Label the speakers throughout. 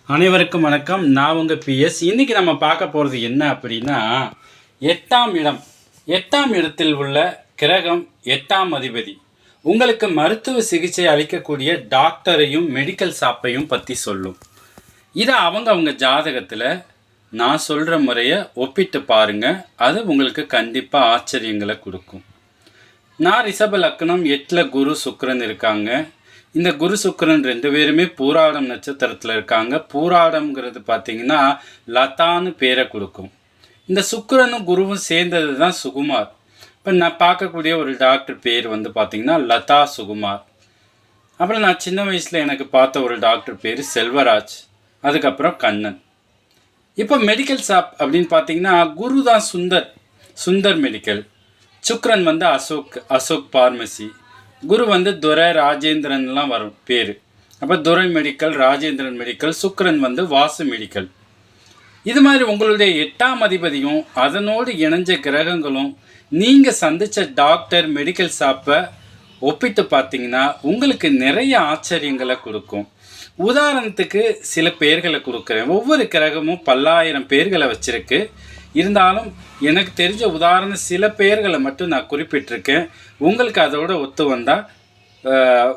Speaker 1: அனைவருக்கும் வணக்கம். நான் உங்கள் பிஎஸ். இன்றைக்கி நம்ம பார்க்க போகிறது என்ன அப்படின்னா, எட்டாம் இடத்தில் உள்ள கிரகம் 8ஆம் அதிபதி உங்களுக்கு மருத்துவ சிகிச்சை அளிக்கக்கூடிய டாக்டரையும் மெடிக்கல் ஷாப்பையும் பற்றி சொல்லும். இதை அவங்க ஜாதகத்தில் நான் சொல்கிற முறையை ஒப்பிட்டு பாருங்கள். அது உங்களுக்கு கண்டிப்பாக ஆச்சரியங்களை கொடுக்கும். நான் ரிஷப லக்னம், 8ல் குரு சுக்கிரன் இருக்காங்க. இந்த குரு சுக்கிரன் 2 பேருமே பூராடம் நட்சத்திரத்தில் இருக்காங்க. பூராடம்ங்கிறது பார்த்திங்கன்னா லதான்னு பேரை கொடுக்கும். இந்த சுக்கிரனும் குருவும் சேர்ந்தது தான் சுகுமார். இப்போ நான் பார்க்கக்கூடிய ஒரு டாக்டர் பேர் பார்த்திங்கன்னா லதா சுகுமார். அப்புறம் நான் சின்ன வயசில் எனக்கு பார்த்த ஒரு டாக்டர் பேர் செல்வராஜ், அதுக்கப்புறம் கண்ணன். இப்போ மெடிக்கல் ஷாப் அப்படின்னு பார்த்தீங்கன்னா குரு தான் சுந்தர் மெடிக்கல், சுக்ரன் அசோக் பார்மசி, குரு துரை ராஜேந்திரன்லாம் வரும் பேர். அப்போ துரை மெடிக்கல், ராஜேந்திரன் மெடிக்கல், சுக்ரன் வாசு மெடிக்கல். இது மாதிரி உங்களுடைய 8ஆம் அதிபதியும் அதனோடு இணைஞ்ச கிரகங்களும் நீங்கள் சந்தித்த டாக்டர் மெடிக்கல் ஷாப்பை ஒப்பிட்டு பார்த்தீங்கன்னா உங்களுக்கு நிறைய ஆச்சரியங்களை கொடுக்கும். உதாரணத்துக்கு சில பெயர்களை கொடுக்குறேன். ஒவ்வொரு கிரகமும் பல்லாயிரம் பெயர்களை வச்சுருக்கு. இருந்தாலும் எனக்கு தெரிஞ்ச உதாரணம் சில பெயர்களை மட்டும் நான் குறிப்பிட்டிருக்கேன். உங்களுக்கு அதோட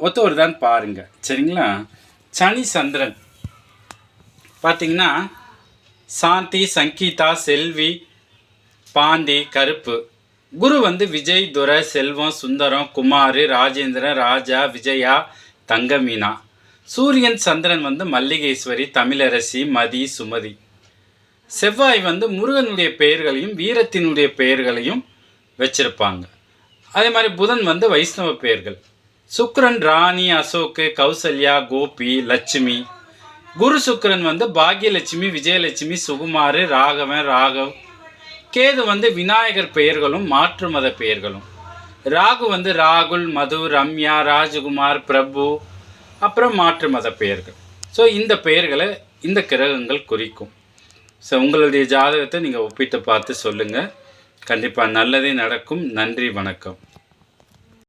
Speaker 1: ஒத்து வருதான்னு பாருங்கள், சரிங்களா? சனி சந்திரன் பார்த்திங்கன்னா சாந்தி, சங்கீதா, செல்வி, பாண்டி, கருப்பு. குரு விஜய், துரை, செல்வம், சுந்தரம், குமார், ராஜேந்திரன், ராஜா, விஜயா, தங்கமீனா. சூரியன் சந்திரன் மல்லிகேஸ்வரி, தமிழரசி, மதி, சுமதி. செவ்வாய் முருகனுடைய பெயர்களையும் வீரத்தினுடைய பெயர்களையும் வச்சிருப்பாங்க. அதே மாதிரி புதன் வைஷ்ணவ பெயர்கள். சுக்கிரன் ராணி, அசோக்கு, கௌசல்யா, கோபி, லட்சுமி. குரு சுக்கிரன் பாக்யலட்சுமி, விஜயலட்சுமி, சுகுமார், ராகவன், ராகவ். கேது விநாயகர் பெயர்களும் மாற்று மத பெயர்களும். ராகு ராகுல், மது, ரம்யா, ராஜகுமார், பிரபு, அப்புறம் மாற்று மத பெயர்கள். ஸோ இந்த பெயர்களை இந்த கிரகங்கள் குறிக்கும். ஸோ உங்களுடைய ஜாதகத்தை நீங்கள் ஒப்பிட்டு பார்த்து சொல்லுங்கள். கண்டிப்பாக நல்லதே நடக்கும். நன்றி, வணக்கம்.